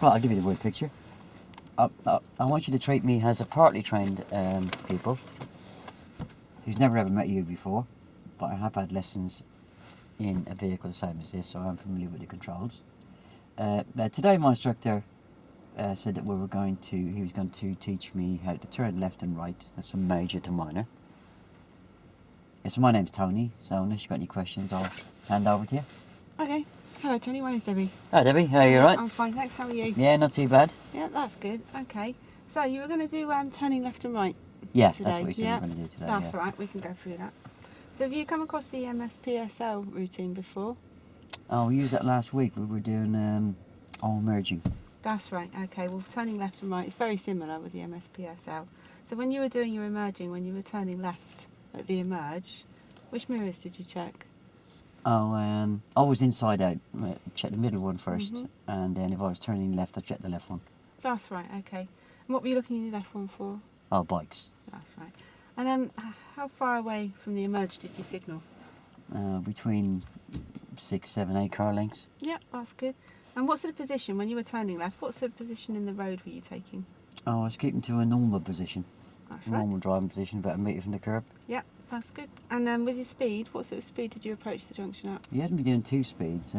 Right, I'll give you the word picture. I want you to treat me as a partly trained pupil who's never ever met you before, but I have had lessons in a vehicle the same as this, so I'm familiar with the controls. Today my instructor said that he was going to teach me how to turn left and right. That's from major to minor. Yeah, so my name's Tony, so unless you've got any questions, I'll hand over to you. Okay. Hello Tony, my name's Debbie. Hi Debbie, how are you, alright? I'm fine, thanks. How are you? Yeah, not too bad. Yeah, that's good. Okay. So you were going to do turning left and right Yeah, today. that's what you said we were going to do today. That's yeah. right, we can go through that. So have you come across the MSPSL routine before? Oh, we used that last week. We were doing all merging. That's right, okay. Well, turning left and right is very similar with the MSPSL. So when you were doing your emerging, when you were turning left at the emerge, which mirrors did you check? Oh, I was inside out. Check the middle one first, Mhm. and then if I was turning left, I checked the left one. That's right, okay. And what were you looking in the left one for? Oh, bikes. That's right. And how far away from the emerge did you signal? Between 6, 7, 8 car lengths. Yeah, that's good. And what sort of position, when you were turning left, what sort of position in the road were you taking? Oh, I was keeping to a normal position. That's right. Normal driving position, about a metre from the curb. Yeah, that's good. And with your speed, what sort of speed did you approach the junction at? He hadn't been doing 2 speeds.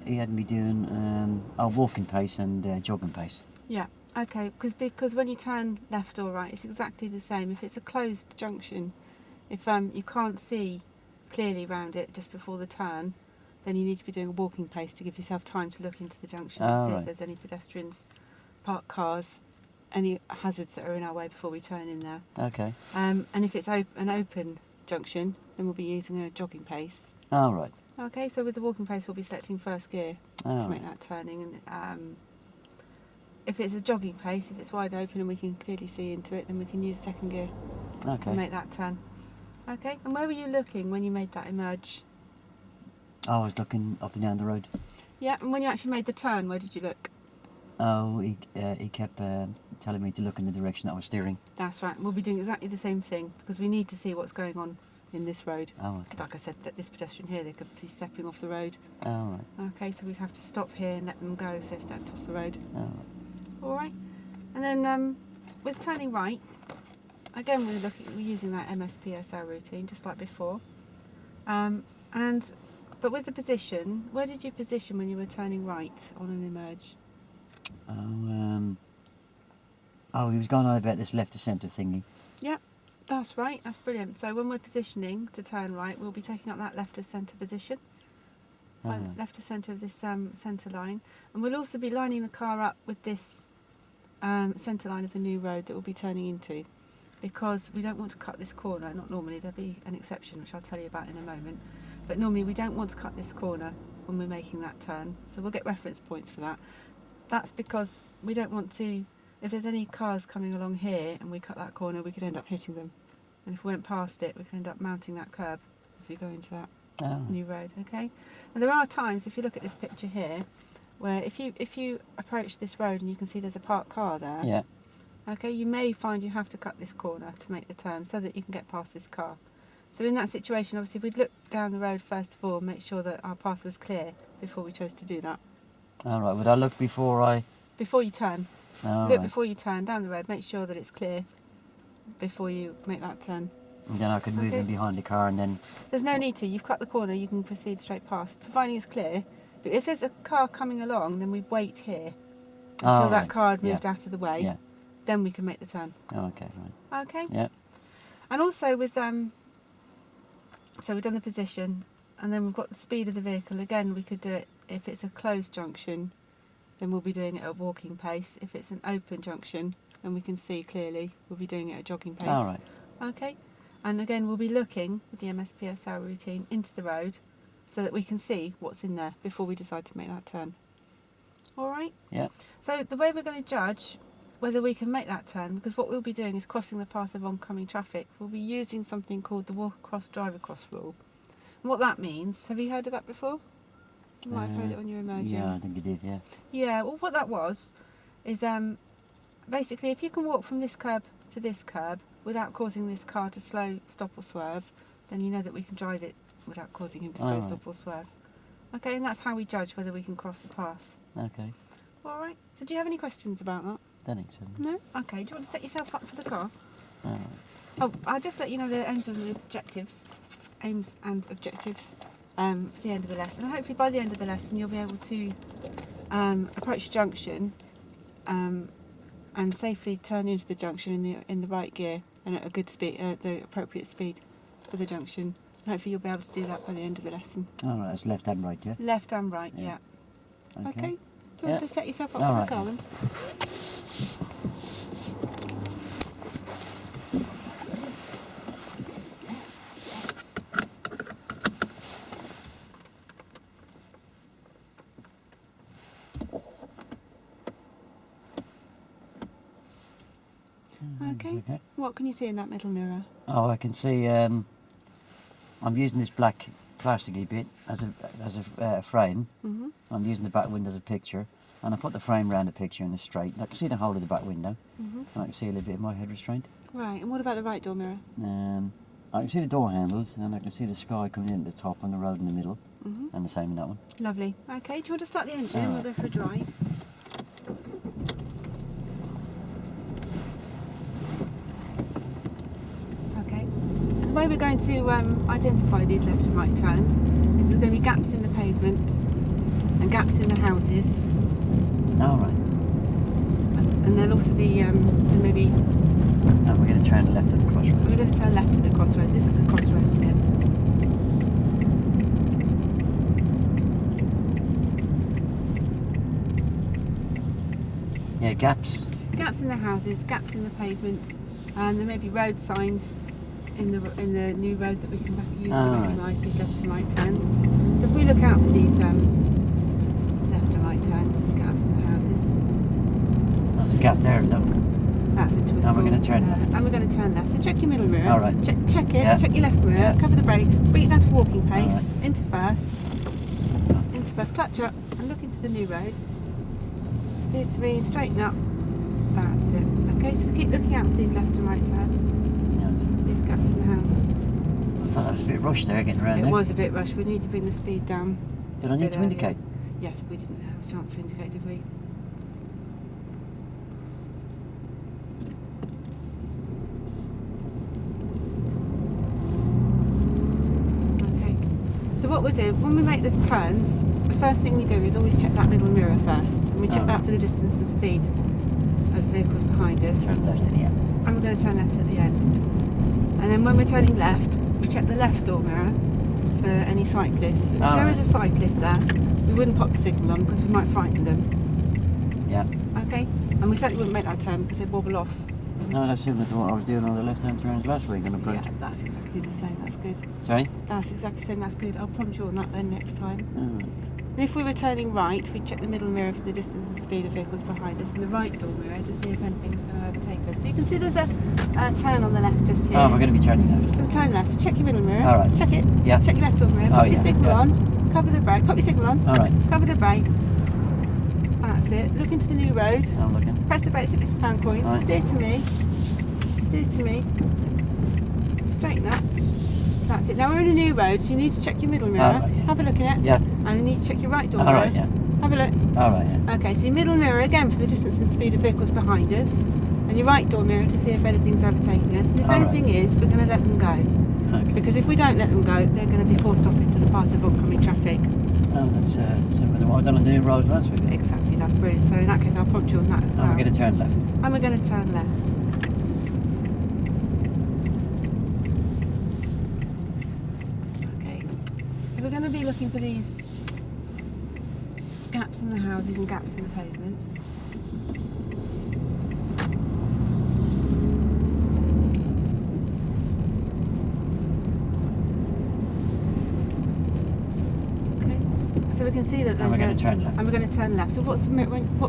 He had me doing walking pace and jogging pace. Yeah, okay, because when you turn left or right, it's exactly the same. If it's a closed junction, if you can't see clearly round it just before the turn, then you need to be doing a walking pace to give yourself time to look into the junction and see if there's any pedestrians, parked cars, any hazards that are in our way before we turn in there. Okay. And if it's an open junction, then we'll be using a jogging pace. Oh, right. Okay, so with the walking pace, we'll be selecting first gear Oh, to make that turning. And if it's a jogging pace, if it's wide open and we can clearly see into it, then we can use second gear okay. and make that turn. Okay, and where were you looking when you made that emerge? I was looking up and down the road. Yeah, and when you actually made the turn, where did you look? Oh, he kept telling me to look in the direction that I was steering. That's right, and we'll be doing exactly the same thing because we need to see what's going on in this road. Oh, okay. Like I said, that this pedestrian here, they could be stepping off the road. Oh, right. Okay, so we'd have to stop here and let them go if they stepped off the road. Oh, right. All right, and then with turning right, again we're using that MSPSL routine just like before. But with the position, where did you position when you were turning right on an emerge? He was going on about this left to centre thingy. Yeah, that's right, that's brilliant. So when we're positioning to turn right, we'll be taking up that left of centre position, left of centre of this centre line, and we'll also be lining the car up with this centre line of the new road that we'll be turning into, because we don't want to cut this corner. Not normally, there'll be an exception which I'll tell you about in a moment, but normally we don't want to cut this corner when we're making that turn, so we'll get reference points for that. That's because we don't want to, if there's any cars coming along here and we cut that corner, we could end up hitting them, and if we went past it, we could end up mounting that curb as we go into that new road. Okay, and there are times, if you look at this picture here, where if you approach this road and you can see there's a parked car there, Yeah. okay, you may find you have to cut this corner to make the turn so that you can get past this car. So in that situation, obviously, we'd look down the road first of all, make sure that our path was clear before we chose to do that. All right. Would I look before you turn? Oh, Look right. before you turn down the road, make sure that it's clear before you make that turn. And then I could move in behind the car and then... There's no need to. You've cut the corner, you can proceed straight past, providing it's clear. But if there's a car coming along, then we wait here until that car had moved out of the way. Yeah. Then we can make the turn. Oh, okay, right. Okay? Yeah. And also with so we've done the position, and then we've got the speed of the vehicle. Again, we could do it if it's a closed junction, then we'll be doing it at walking pace. If it's an open junction, then we can see clearly, we'll be doing it at jogging pace. All right. Okay, and again we'll be looking with the MSPSL routine into the road so that we can see what's in there before we decide to make that turn. All right? Yeah. So the way we're going to judge whether we can make that turn, because what we'll be doing is crossing the path of oncoming traffic, we'll be using something called the walk across, drive across rule. And what that means, have you heard of that before? You might have heard it when you were emerging. Yeah, I think you did, yeah. Yeah, well what that was is basically if you can walk from this curb to this curb without causing this car to slow, stop or swerve, then you know that we can drive it without causing him to slow, stop or swerve. Okay, and that's how we judge whether we can cross the path. Okay. All right. So do you have any questions about that? Don't think so. No? Okay. Do you want to set yourself up for the car? Alright. Oh, I'll just let you know the aims and objectives at the end of the lesson. Hopefully by the end of the lesson you'll be able to approach the junction and safely turn into the junction in the right gear and at a good speed, the appropriate speed for the junction. Hopefully you'll be able to do that by the end of the lesson. Alright, that's left and right, yeah? Left and right, yeah. Okay. Okay. Do you want to set yourself up All for right. the car then? Okay. Okay. What can you see in that middle mirror? Oh, I can see. I'm using this black plasticky bit as a frame. Mm-hmm. I'm using the back window as a picture, and I put the frame around the picture in a straight. I can see the whole of the back window, Mm-hmm. and I can see a little bit of my head restraint. Right, and what about the right door mirror? I can see the door handles, and I can see the sky coming in at the top and the road in the middle, Mm-hmm. and the same in that one. Lovely. Okay, do you want to start the engine? All We'll right. go for a drive. Okay. And the way we're going to identify these left and right turns is there's going to be gaps in the pavement and gaps in the houses, All right. and there'll also be maybe. And we're going to turn left at the crossroads. We're going to turn left at the crossroads. This is the crossroads here. Yeah, gaps. Gaps in the houses, gaps in the pavement, and there may be road signs in the new road that we can use to Right. recognise these left and right turns. So if we look out for these left and right turns, there's gaps in the houses. There's a gap there, is that? That's into a And school. we're going to turn left. And we're going to turn left. So check your middle mirror. All right. Check it. Yeah. Check your left mirror. Yeah. Cover the brake. Bring it down to walking pace. All right. Into first. Into first. Clutch up and look into the new road. Steer to me and straighten up. That's it. Okay, so keep looking out for these left and right turns. These gaps in the houses. I thought that was a bit rushed there, getting around It there. was a bit rushed. We need to bring the speed down. Did I need bit to earlier. indicate? Yes, we didn't have a chance to indicate, did we? Okay. So what we'll do, when we make the turns, the first thing we do is always check that middle mirror first. And we check Oh. that for the distance and speed of vehicles behind us. Turn left in the end. And we're going to turn left at the end. And then when we're turning left, we check the left door mirror for any cyclists. If there is a cyclist there, we wouldn't pop the signal on because we might frighten them. Yeah. Okay? And we certainly wouldn't make that turn because they'd wobble off. No, that's similar to what I was doing on the left-hand turns last week on the bridge. Yeah, that's exactly the same. That's good. Sorry? That's exactly the same. That's good. I'll prompt you on that then next time. Oh, And if we were turning right, we'd check the middle mirror for the distance and speed of vehicles behind us and the right door mirror to see if anything's going to overtake us. So you can see there's a turn on the left just here. oh, we're going to be turning left. So turn left. So check your middle mirror. All right. Check it. Yeah. Check your left door mirror. Oh, Pop your yeah, signal yeah. on. Cover the brake. Pop your signal on. All right. Cover the brake. That's it. Look into the new road. I'm looking. Press the brake. Hit this pound coin. Right. Steer to me. Steer to me. Straighten up. That's it. Now we're in a new road, so you need to check your middle mirror. All right, yeah. Have a look at it. Yeah. And you need to check your right door All mirror. right, yeah. Have a look. All right, yeah. Okay, so your middle mirror again for the distance and speed of vehicles behind us, and your right door mirror to see if anything's overtaking us. And if All right. anything is, we're going to let them go. Okay. Because if we don't let them go, they're going to be forced off into the path of oncoming traffic. Oh, that's similar to what I done on the new road last week. Exactly, that's brilliant. So in that case, I'll prompt you on that as well. And we're going to turn left. And we're going to turn left. Okay, so we're going to be looking for these gaps in the houses and gaps in the pavements. Okay, so we can see that there's And we're going to turn left. and we're going to turn left. So what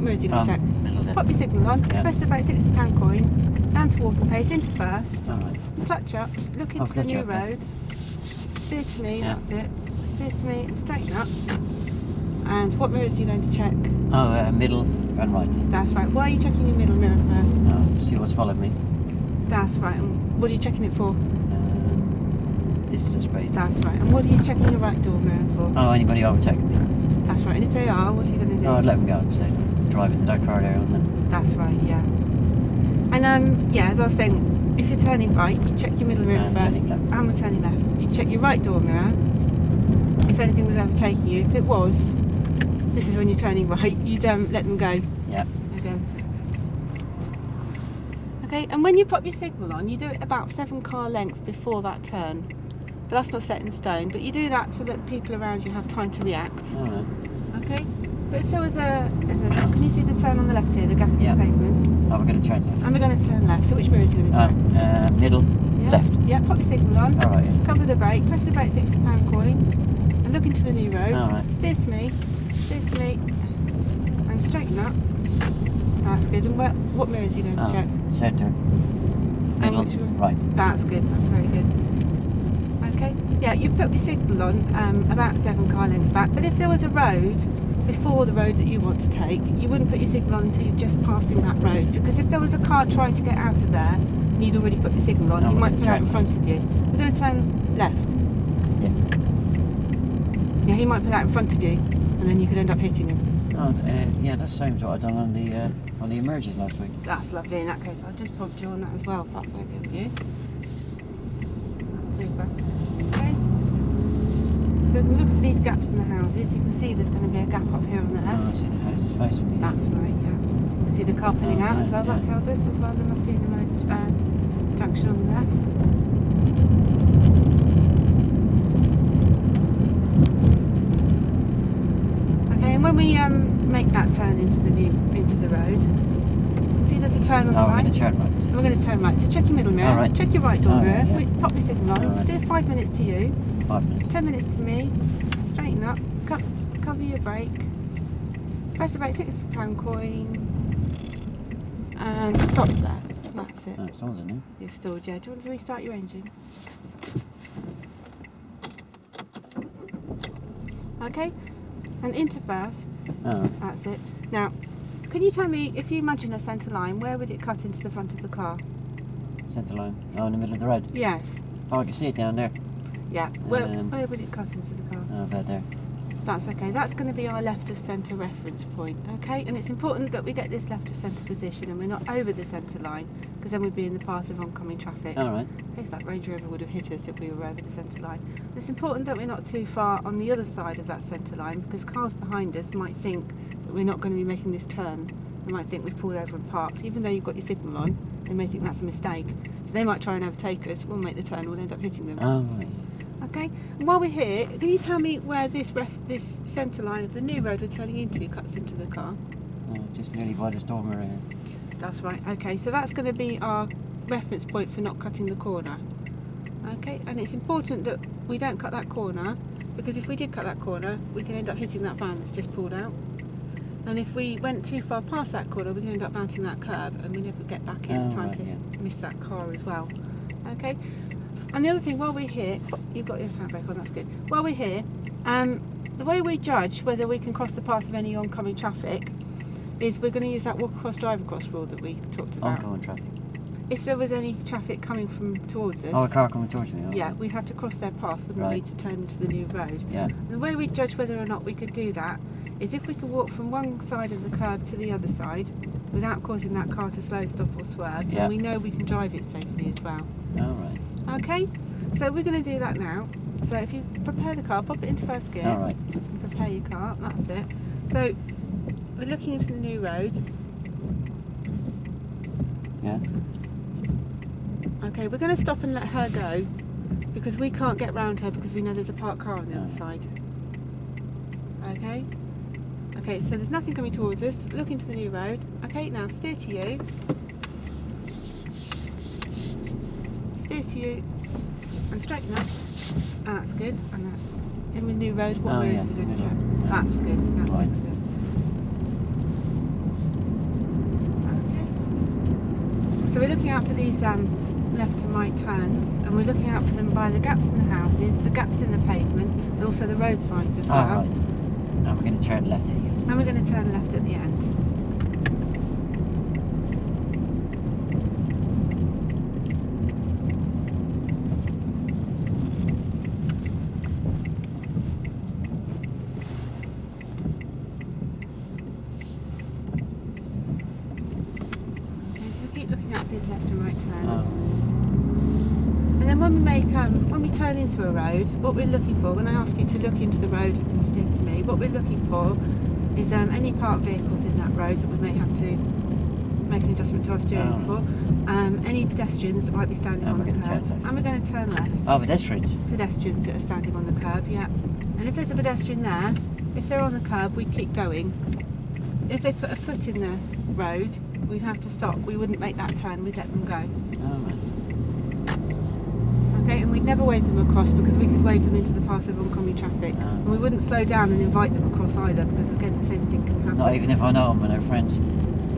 mirror is he going to check? Middle left. Pop your signal on, Yeah. press the brake, hit the pound coin, down to walking pace, into first, All right. clutch up, look into the clutch new up, yeah. road, steer to me, Yeah. that's it, steer to me and straighten up. And what mirrors are you going to check? Oh, middle and right. That's right. Why are you checking your middle mirror first? See what's followed me. That's right. And what are you checking it for? This is a speed. That's right. And what are you checking your right door mirror for? Oh, anybody overtaking me? That's right. And if they are, what are you going to do? Oh, I'd let them go instead. driving to that car there, isn't it? That's right, yeah. And yeah, as I was saying, if you're turning right, you check your middle mirror And first, turning left. and we're turning left. You check your right door mirror. If anything was overtaking you, if it was, this is when you're turning right. You'd let them go. Yeah. Again. Okay, and when you pop your signal on, you do it about 7 car lengths before that turn. But that's not set in stone. But you do that so that people around you have time to react. All right. Okay. But if there was can you see the turn on the left here, the gap in Yeah. the pavement? Oh, we're going to turn left. And we're going to turn left. So which mirror is going to turn? Middle, Yeah. left. Yeah, pop your signal on. All right, yeah. Cover the brake, press the brake, fix the pound coin, and look into the new road. All right. Steer to me, and straighten up. That's good. And what mirrors are you going to check? Centre. Middle, which one? right. That's good. That's very good. Okay. Yeah, you've put your signal on about 7 car lengths back. But if there was a road before the road that you want to take, you wouldn't put your signal on until you're just passing that road. Because if there was a car trying to get out of there, and you'd already put your signal on, No, you we're might gonna pull out in turn front of you. We're going to turn left. Yeah. Yeah, he might pull out in front of you, and then you could end up hitting him. Oh, yeah, that's the same as what I done on the emerges last week. That's lovely. In that case, I'll just prompt you on that as well, if that's okay with you. That's super. Okay. So if we look at these gaps in the houses, you can see there's going to be a gap up here on the Oh, left. I see the houses facing me. That's right, yeah. You can see the car pulling out as well. Yeah. That tells us as well there must be a remote junction on the left. Okay, and when we make that turn into the road, see there's a turn on the Oh, we're right. going to turn right. We're going to turn right. So check your middle mirror, All right. check your right door All mirror, right, yeah. pop your signal on, All right. steer 5 minutes to you, 5 minutes. 10 minutes to me, straighten up, cover your brake, press the brake, fix the pound coin, and stop there. That's it. Oh, it's all in there. You're stalled, yeah. Do you want to restart your engine? Okay, and into first. Oh, That's it. Now, can you tell me, if you imagine a centre line, where would it cut into the front of the car? centre line. Oh, in the middle of the road. Yes. Oh, I can see it down there. Yeah. Where would it cut into the car? Oh, about there. That's okay. That's going to be our left of centre reference point. Okay, and it's important that we get this left of centre position and we're not over the centre line, because then we'd be in the path of oncoming traffic. All right. In case that Range Rover would have hit us if we were over the centre line. And it's important that we're not too far on the other side of that centre line, because cars behind us might think that we're not going to be making this turn. They might think we've pulled over and parked. Even though you've got your signal on, they may think that's a mistake. So they might try and overtake us. We'll make the turn. We'll end up hitting them. Oh, right. Okay. And while we're here, can you tell me where this centre line of the new road we're turning into cuts into the car? Oh, just nearly by the storm area. That's right. Okay. So that's going to be our reference point for not cutting the corner. Okay. And it's important that we don't cut that corner, because if we did cut that corner, we can end up hitting that van that's just pulled out. And if we went too far past that corner, we can end up mounting that curb and we never get back in time to miss that car as well. Okay. And the other thing, while we're here, you've got your handbrake on, that's good. While we're here, the way we judge whether we can cross the path of any oncoming traffic is we're going to use that walk across, drive across rule that we talked about. Oncoming traffic. If there was any traffic coming from towards us, Oh, a car coming towards me. Oh. yeah, we'd have to cross their path, wouldn't Right. we, to turn into the new road. Yeah. The way we judge whether or not we could do that is if we could walk from one side of the curb to the other side without causing that car to slow, stop or swerve, Yeah. then we know we can drive it safely as well. All right. Okay, so we're going to do that now. So if you prepare the car, pop it into first gear. All right. And prepare your car, that's it. So we're looking into the new road. Yeah. Okay, we're going to stop and let her go because we can't get round her because we know there's a parked car on the other side. Okay? Okay, so there's nothing coming towards us. Look into the new road. Okay, now steer to you. Steer to you. And straighten up. Ah, that's good. And that's in the new road. What road is we going to check? Yeah. That's good. That's Right. excellent. Okay. So we're looking out for these left and right turns, and we're looking out for them by the gaps in the houses, the gaps in the pavement, and also the road signs as well. All right. Now we're going to turn left here. And we're going to turn left at the end. when we turn into a road, what we're looking for, when I ask you to look into the road and steer to me, what we're looking for is any parked vehicles in that road that we may have to make an adjustment to our steering for, any pedestrians that might be standing on the curb, and we're going to turn left. Oh, pedestrians. Pedestrians that are standing on the curb, yeah. And if there's a pedestrian there, if they're on the curb, we keep going. If they put a foot in the road, we'd have to stop. We wouldn't make that turn, we'd let them go. Oh, right. Okay, and we'd never wave them across because we could wave them into the path of oncoming traffic. And we wouldn't slow down and invite them across either because, again, the same thing can happen. Not even if I know them and they're friends.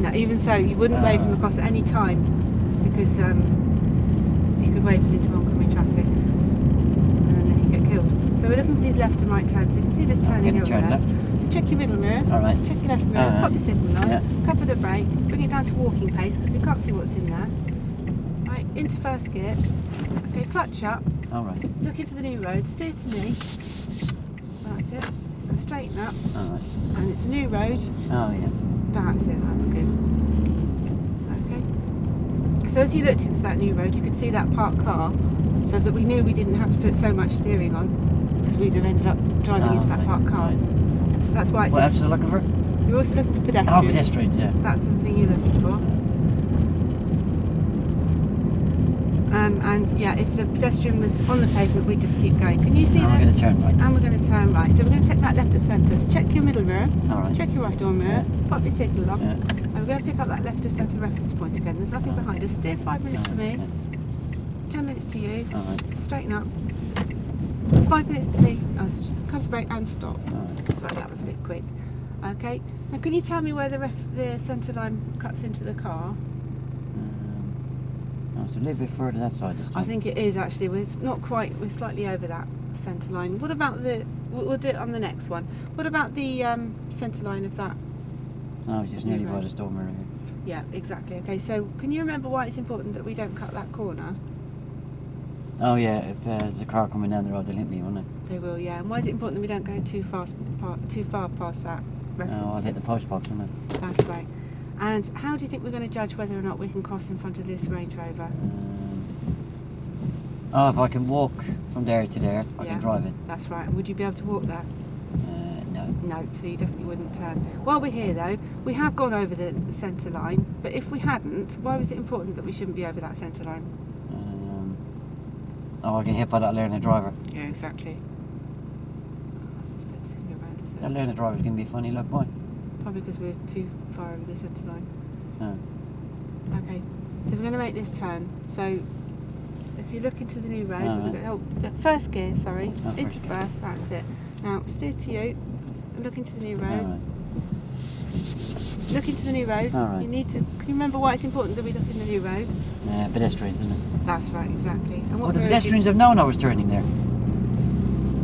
No, even so, you wouldn't wave them across at any time because you could wave them into oncoming traffic and then they could get killed. So we're looking for these left and right turns. So you can see this turning over turn there. left. So check your middle mirror, All right. check your left mirror, pop your signal on, Yeah. cover the brake, bring it down to walking pace because we can't see what's in there. Right, into first gear. Okay, clutch up. All right. Look into the new road, steer to me. That's it. And straighten up. All right. And it's a new road. Oh, yeah. That's it, that's good. Okay. So as you looked into that new road, you could see that parked car, so that we knew we didn't have to put so much steering on, because we'd have ended up driving into that parked car. Right. So that's why it's... What else are you looking for? You're also looking for pedestrians. Oh, pedestrians, yeah. That's something you're looking for. And yeah, if the pedestrian was on the pavement, we'd just keep going. Can you see that? We're going to turn right. And we're going to turn right. So we're going to take that left of centre. So check your middle mirror. All right. Check your right door mirror. Pop your signal on. Yeah. And we're going to pick up that left of centre reference point again. There's nothing behind us. Steer 5 minutes to me. 10 minutes to you. All right. Straighten up. 5 minutes to me. Oh, just cover brake and stop. All right. Sorry, that was a bit quick. Okay. Now, can you tell me where the centre line cuts into the car? It's a little bit further that side this time. I think it is actually. It's not quite. We're slightly over that centre line. What about the? We'll do it on the next one. What about the centre line of that? No, it's just nearly by the store mirror here. Yeah, exactly. Okay, so can you remember why it's important that we don't cut that corner? Oh yeah, if there's a car coming down the road, they'll hit me, won't they? They will, yeah. And why is it important that we don't go too far past that reference? Oh, I'll hit the post box, won't I? That's right. And how do you think we're going to judge whether or not we can cross in front of this Range Rover? Oh, if I can walk from there to there, I can drive it. That's right. And would you be able to walk there? No. No, so you definitely wouldn't turn. While we're here though, we have gone over the centre line, but if we hadn't, why was it important that we shouldn't be over that centre line? I get hit by that learner driver. Yeah, exactly. That's suspicious to go around, is it? That learner driver's going to be a funny little boy. Probably because we're too far over the centre line. Oh. Okay, so we're going to make this turn. So if you look into the new road, first gear, sorry, into first, that's it. Now steer to you, and look into the new road. Right. Look into the new road. Right. You need to. Can you remember why it's important that we look in the new road? Pedestrians, isn't it? That's right, exactly. And Well, the pedestrians have known I was turning there.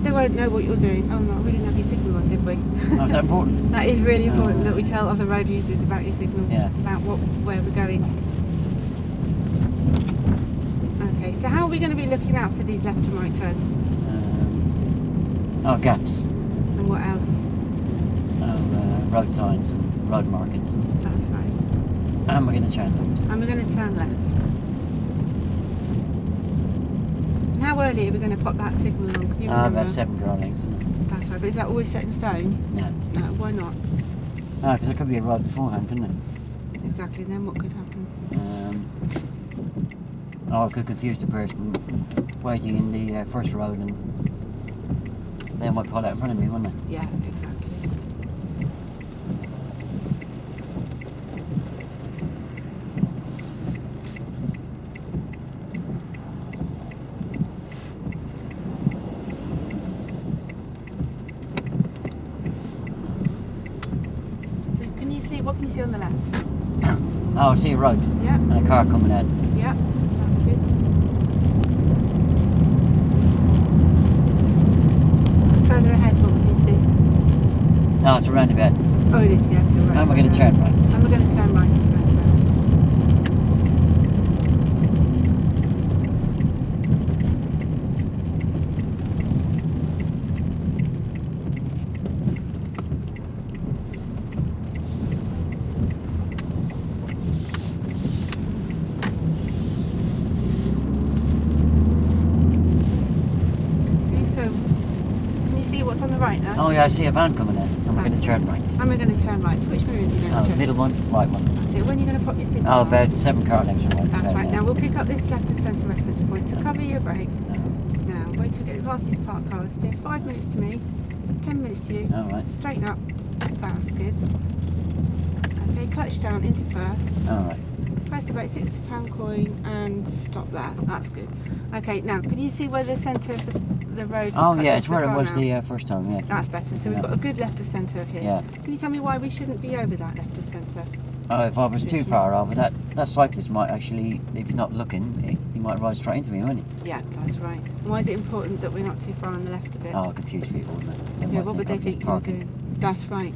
They won't know what you're doing. Oh no, we didn't have your signal on, did we? Oh, is that important? That is really important that we tell other road users about your signal, about where we're going. Okay, so how are we going to be looking out for these left and right turns? Gaps. And what else? Road signs and road markings. That's right. And we're going to turn left. And we're going to turn left. And how early are we going to pop that signal on? Can you remember? About 7 ground lengths, isn't it? That's right, but is that always set in stone? No. No, why not? Because there could be a road beforehand, couldn't it? Exactly, and then what could happen? It could confuse the person waiting in the first road and they might pull out in front of me, wouldn't they? Yeah, exactly. What can you see on the left? Oh, I see a road. Yeah. And a car coming out. Yeah, that's good. Further ahead, what can you see? Oh, it's a roundabout. Oh, it is, yes, you're right. And we're going to turn right. And we're going to turn right. yeah, I see a van coming in. And we're going to turn right. And we're going to turn right. So which mirrors are you going to check? Middle one, right one. That's it. When are you going to pop your signal Oh, on? about 7 car lengths away. That's right. Now we'll pick up this left of centre reference point. So cover your brake. Now wait till we get past these parked cars. Steer 5 minutes to me, 10 minutes to you. Alright. Straighten up. That's good. Okay, clutch down into first. Alright. Press the brake, fix the pound coin, and stop there. That's good. Okay, now can you see where the centre of the road? Oh cuts yeah, into it's where the it car was now? the first time, yeah. That's better. So we've got a good left of centre here. Yeah. Can you tell me why we shouldn't be over that left of centre? Oh, if I was too far over, that cyclist might actually, if he's not looking, he might ride straight into me, wouldn't he? Yeah, that's right. And why is it important that we're not too far on the left of it? Oh, confuse people, wouldn't it? They Yeah, might what would they I'm think you were parking. doing? That's right.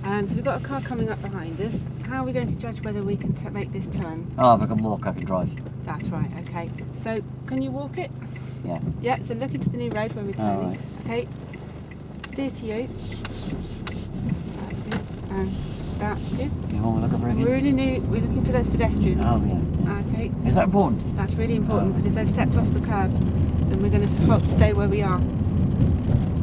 So we've got a car coming up behind us. How are we going to judge whether we can make this turn? Oh, if I can walk, I can drive. That's right, okay. So, can you walk it? Yeah. Yeah, so look into the new road where we're turning. Right. Okay. Steer to you. That's good. And that's good. You want to look over again? We're looking for those pedestrians. Oh, yeah. Okay. Is that important? That's really important because if they've stepped off the curb, then we're going to stay where we are.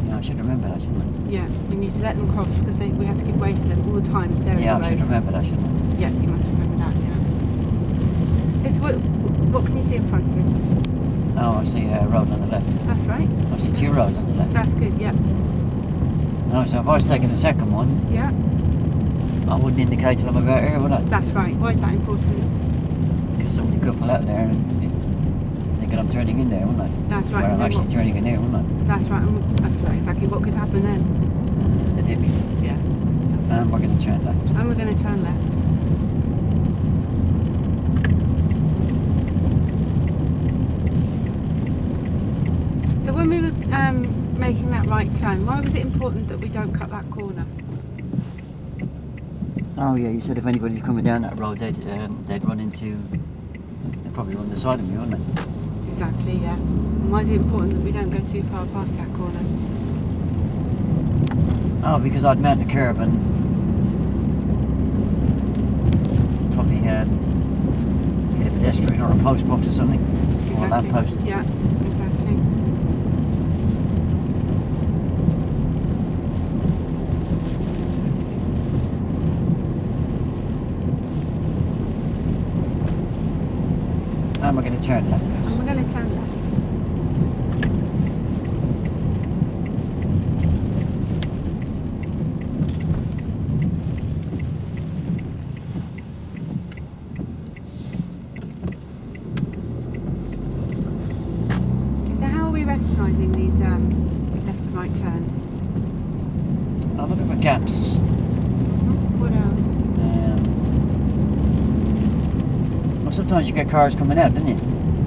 Yeah, I should remember that, shouldn't I? Yeah, we need to let them cross because we have to give way to them all the time if they're Yeah, in the I road. should remember that, shouldn't I? Yeah, you must remember that, yeah. What can you see in front of us? Oh, I see a road on the left. That's right. I see 2 roads on the left. That's good, yeah. Oh, so if I was taking the second one, Yeah, I wouldn't indicate till I'm about here, would I? that's right. Why is that important? Because somebody could pull out there and thinking I'm turning in there, wouldn't I? That's right. Where I'm and then actually what- turning in here, wouldn't I? That's right. That's right, exactly. What could happen then? They hit me. Yeah. And we're going to turn left. And we're going to turn left. So when we were making that right turn, why was it important that we don't cut that corner? Oh yeah, you said if anybody's coming down that road, they'd run into, they'd probably run the side of me, wouldn't they? Exactly, yeah. And why is it important that we don't go too far past that corner? Oh, because I'd mount the curb and probably hit a pedestrian or a post box or something, or a lamp post. Yeah, exactly. And we're going to turn left. And we're going to turn left. So how are we recognising these left and right turns? I'm looking for gaps. What else? Well, sometimes you get cars coming out, don't you?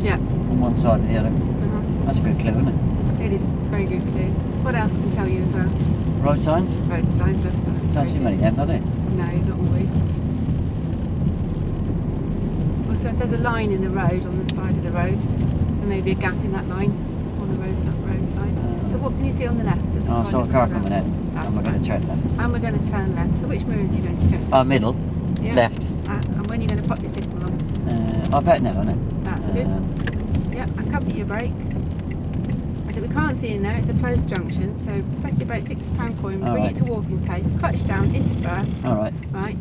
Yeah. From one side to the other. Uh-huh. That's a good clue, isn't it? It is a very good clue. What else can tell you as well? Road signs? Road signs, left signs. Don't see many of them, do they? No, not always. Also, if there's a line in the road on the side of the road, there may be a gap in that line on the roadside. So what can you see on the left? There's Oh, I saw a car left. coming out. That's And we're going to right. turn left. And we're going to turn left. So which mirrors are you going to check? Middle. Yeah. Left. And when are you going to pop your signal on? I bet now, isn't it? That's good. Yeah, and cover your brake. I said we can't see in there, it's a closed junction, so press your brake, fix the pound coin, bring Alright. it to walking place, clutch down into first. Alright. Right.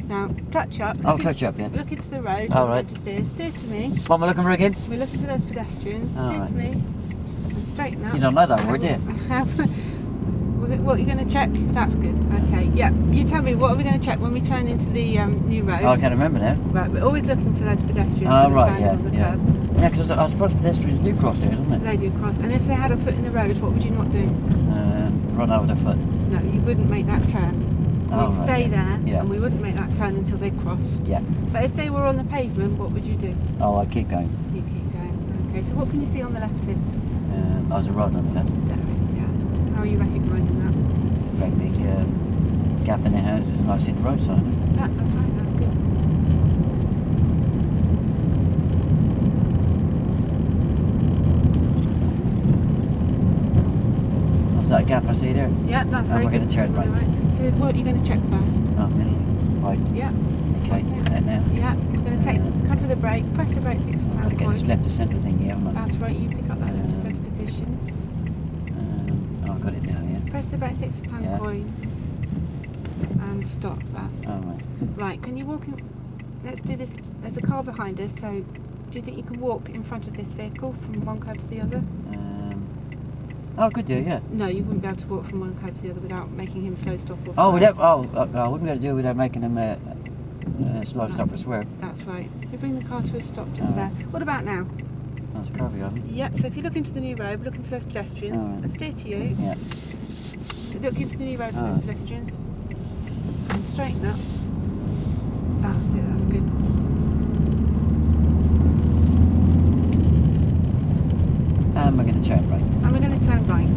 Now clutch up. Oh, look clutch into- up, yeah. Look into the road. Alright. To steer. Steer to me. What am I looking for again? We're looking for those pedestrians. Steer Alright. to me. And straighten up. You don't know that word, do you? What are you going to check? That's good. Okay. Yeah. You tell me, what are we going to check when we turn into the new road? Oh, I can't remember now. Right. We're always looking for those pedestrians. Oh, that are right, standing on the yeah. curb. Yeah, because I suppose pedestrians do cross there, doesn't it? They do cross. And if they had a foot in the road, what would you not do? Run over the foot. No, you wouldn't make that turn. Oh, We'd right, stay yeah. there, Yeah. and we wouldn't make that turn until they crossed. Yeah. But if they were on the pavement, what would you do? Oh, I'd keep going. You keep going. Okay, so what can you see on the left here? There's a road on the left. There it is, yeah. How are you recognising that? Great big gap in the houses, and I see the road sign. That's right, that's good. What's that gap I see there? Yeah, that's And very we're good. going to turn right. So what are you going to check first? Oh, me. Right. Yeah. Okay, that now. Yeah, we're going to cover the brake, press the brake, fix the I've got pound to get this coin. left to centre thing here, haven't I? That's right, you pick up that left to centre position. Oh, I've got it now, yeah. Press the brake, £6 Yeah. coin, and stop. That's Oh, right. right. Can you walk in? Let's do this. There's a car behind us, so do you think you can walk in front of this vehicle from one curb to the other? Oh, I could do, yeah. No, you wouldn't be able to walk from one curb to the other without making him slow stop or Oh, swerve. I wouldn't be able to do it without making him slow stop or swerve. That's right. You bring the car to a stop just Oh. there. What about now? That's a car behind me. Yeah, so if you look into the new road, we're looking for those pedestrians. Oh. Let's steer to you. Yeah. Look into the new road for Oh. those pedestrians. And straighten up. That's it, that's good. And we're going to turn right. And we're going to turn right.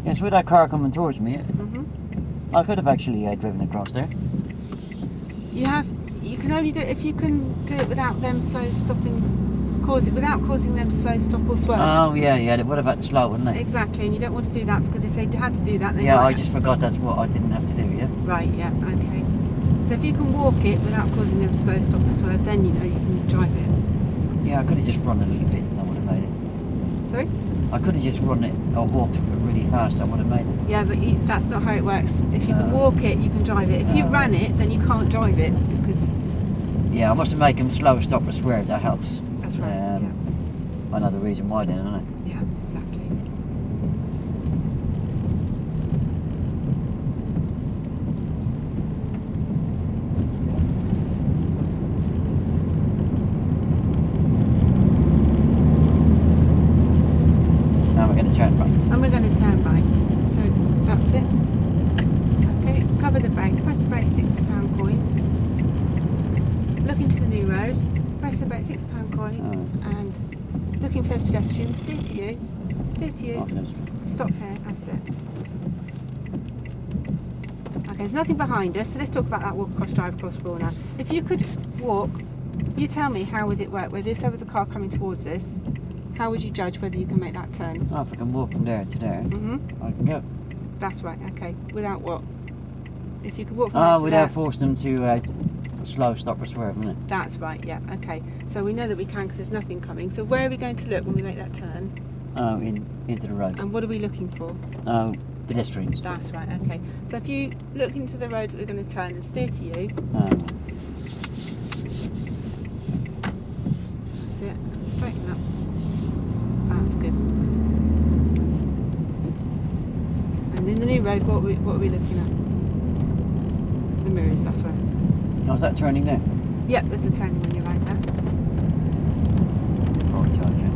Yes, with that car coming towards me, Mm-hmm. I could have actually driven across there. You can only do it if you can do it without them slow stopping, without causing them slow stop or swerve. Oh, yeah, they would have had to slow, wouldn't they? Exactly, and you don't want to do that because if they had to do that, they Yeah, might I have- just forgot that's what I didn't have to do, yeah? Right, yeah, okay. So if you can walk it without causing them to slow stop or swerve, then you know you can drive it. Yeah, I could have just run a little bit and I would have made it. Sorry? I could have just run it or walked really fast, I would have made it. Yeah, but that's not how it works. If you can No. walk it, you can drive it. If you No. run it, then you can't drive it because Yeah, I must have made him slow stop or swerve, that helps. that's right. Another reason why then, isn't it? Yeah, exactly. Now we're going to turn right. And we're going to turn right. So that's it. Okay, cover the brake. Press the brake, £6 coin. Look into the new road. Press the brake, £6 coin. Oh. And looking for those pedestrians. Steer to you. Steer to you. Oh, I'm gonna stop. Stop here. That's it. Okay, there's nothing behind us, so let's talk about that walk across, drive across rule now. If you could walk, you tell me how would it work? Whether if there was a car coming towards us, how would you judge whether you can make that turn? Oh, if I can walk from there to there, Mm-hmm. I can go. That's right. Okay. Without what? If you could walk from there Oh, to without there. forcing them to slow stop or swerve, isn't it? That's right. Yeah. Okay. So we know that we can because there's nothing coming. So where are we going to look when we make that turn? Oh, into the road. And what are we looking for? Oh, pedestrians. That's right. Okay. So if you look into the road that we're going to turn and steer to you. Oh. That's it. Straighten up. That's good. And in the new road, what are we looking at? The mirrors. That's right. Oh, is that turning there? Yep. There's a turning when you're right there. Forward charge, yeah.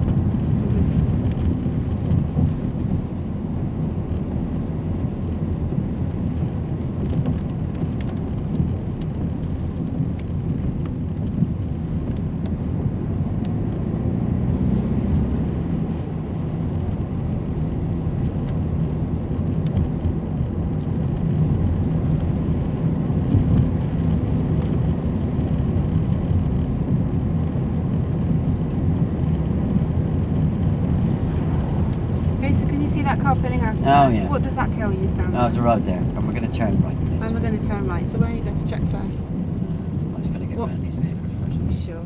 Okay, so can you see that car pulling out of Oh, there? yeah. What does that tell you, Sam? Oh, there's a road there, and we're going to turn right. And we're going to turn right. So where are you going to check first? I'm just going to get What? around these vehicles first. Sure.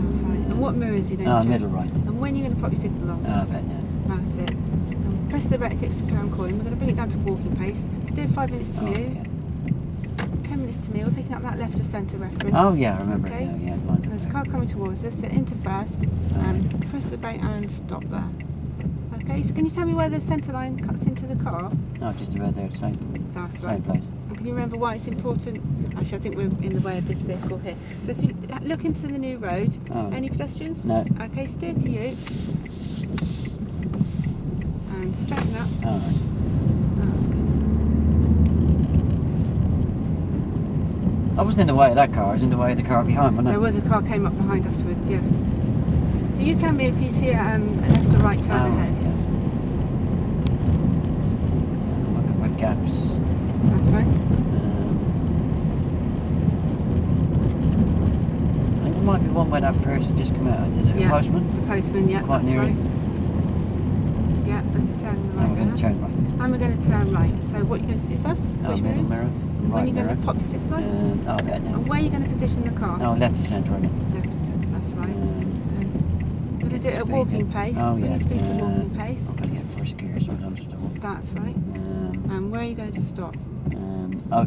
That's right. And what mirrors are you going to Oh, check? middle right. And when are you going to pop your signal on? Oh, I bet, yeah. That's it. And press the brake, £6 coin. We're going to bring it down to walking pace. Steer 5 minutes to Oh, you. yeah. 10 minutes to me. We're picking up that left of centre reference. Oh, yeah, I remember Okay. it now, yeah. Fine. And there's a car coming towards us. So into first. Press the brake and stop there. Okay, so can you tell me where the centre line cuts into the car? Oh, just about there, same That's right. place. And can you remember why it's important? Actually, I think we're in the way of this vehicle here. So if you look into the new road, Oh. any pedestrians? No. Okay, steer to you. And straighten up. Oh, right. That's good. I wasn't in the way of that car, I was in the way of the car behind, wasn't I? There was a car came up behind afterwards, yeah. So you tell me if you see a left or right turn ahead. Yeah. Look at my gaps. That's right. I think there might be one where that person just come out. Is it a Yeah. postman? The postman, yeah, Quite that's near right. it. Yeah, let's turn And right we're going there. to turn right. And we're going to turn right. So what are you going to do first? Oh, Which middle mirrors? mirror. And when right you're mirror. going to pop your signal on? Oh, yeah, no. And where are you going to position the car? Oh, left to centre, isn't it? Left to centre, that's right. We're going to do it at speed walking it. pace. Oh, When yeah. you speed to walking pace. I'm going to get first gear, so I'm just That's right. And where are you going to stop?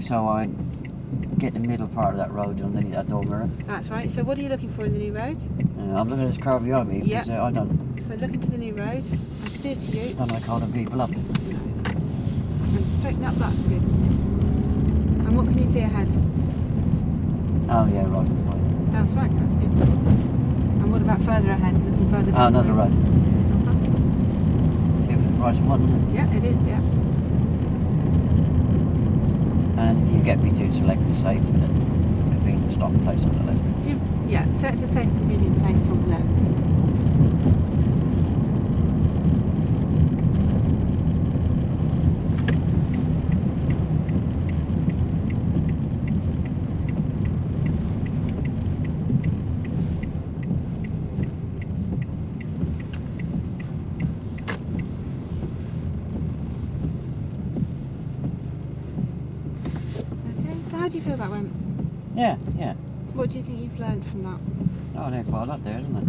so I get the middle part of that road underneath that door mirror. That's right. So what are you looking for in the new road? I'm looking at this car behind me because I don't So look into the new road and steer to you. like holding people up. And straighten up, that's good. And what can you see ahead? Oh, yeah, right. That's right, that's good. And what about further ahead? Looking further down Another the road? road. See if it's the right one, isn't it? Yeah, it is, yeah. And you get me to select the safe and convenient stop place on the left. Yeah, set to safe convenient place on the left, please. Okay, so how do you feel that went? Yeah. What do you think you've learned from that? Oh, there's quite a lot there, isn't it?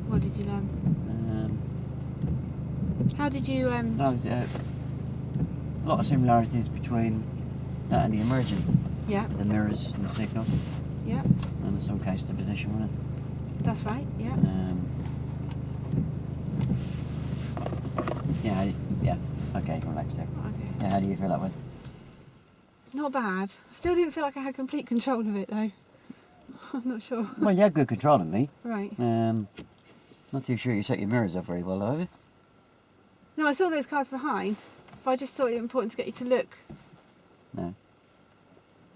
What did you learn? How did you There's a lot of similarities between that and the emergent. Yeah, The mirrors and the signal, yeah, and in some cases the position, wasn't it? that's right, yeah. Okay, relax there. Okay. Yeah, how do you feel that way? Not bad. Still didn't feel like I had complete control of it though. I'm not sure. Well, you had good control of me. Right. Not too sure you set your mirrors up very well, have you? No, I saw those cars behind, but I just thought it was important to get you to look. No.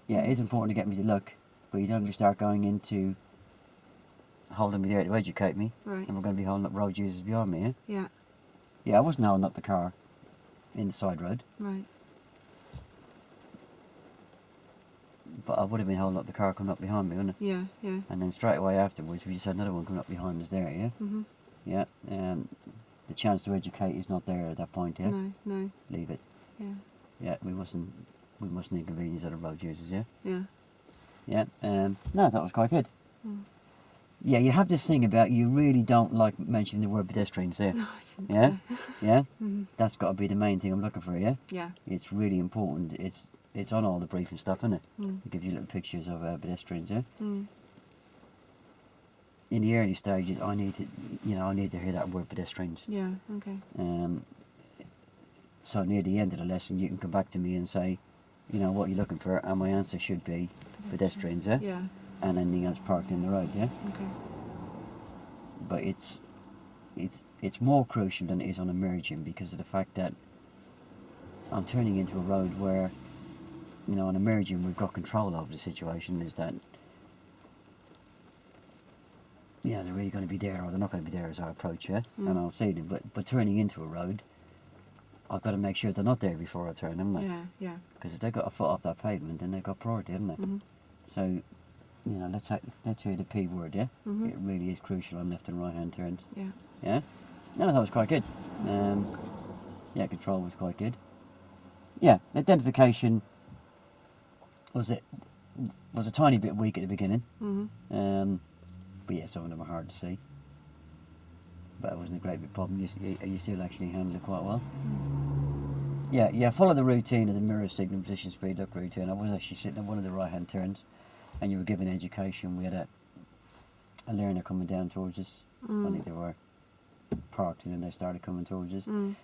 Yeah, it is important to get me to look, but you don't start going into holding me there to educate me, Right. and we're going to be holding up road users behind me, yeah? Yeah, Yeah, I wasn't holding up the car in the side road, right. but I would have been holding up the car coming up behind me, wouldn't it? Yeah, yeah. And then straight away afterwards, we just had another one coming up behind us there, yeah? Mhm. Yeah, the chance to educate is not there at that point, yeah? No. Leave it. Yeah, Yeah, we mustn't inconvenience other road users, yeah? yeah. Yeah, no, that was quite good. Mm. Yeah, you have this thing about you really don't like mentioning the word pedestrians there. No, I didn't. Yeah? Yeah? Mhm. That's got to be the main thing I'm looking for, yeah? Yeah. It's really important. It's on all the briefing stuff, isn't it? Mm. It gives you little pictures of pedestrians, yeah? Mm. In the early stages, I need to hear that word pedestrians. Yeah. Okay. So near the end of the lesson, you can come back to me and say, what you're looking for, and my answer should be pedestrians, yeah? Yeah. And anything else parked in the road, yeah? Okay. But it's more crucial than it is on a merging because of the fact that I'm turning into a road where, on a merging we've got control over the situation. Is that they're really going to be there or they're not going to be there as I approach, yeah? Mm. And I'll see them. But turning into a road, I've got to make sure they're not there before I turn, haven't I? Yeah. Yeah. Because if they've got a foot off that pavement, then they've got priority, haven't they? Mhm. So, let's hear the P word, yeah? Mhm. It really is crucial on left and right hand turns. Yeah. Yeah? No, that was quite good. Yeah, control was quite good. Yeah, identification was a tiny bit weak at the beginning. Mhm. But yeah, some of them are hard to see. But it wasn't a great big problem. You still actually handled it quite well. Yeah, follow the routine of the mirror signal position speed look routine. I was actually sitting at one of the right hand turns and you were given education. We had a learner coming down towards us. I think they were parked and then they started coming towards us. Mm.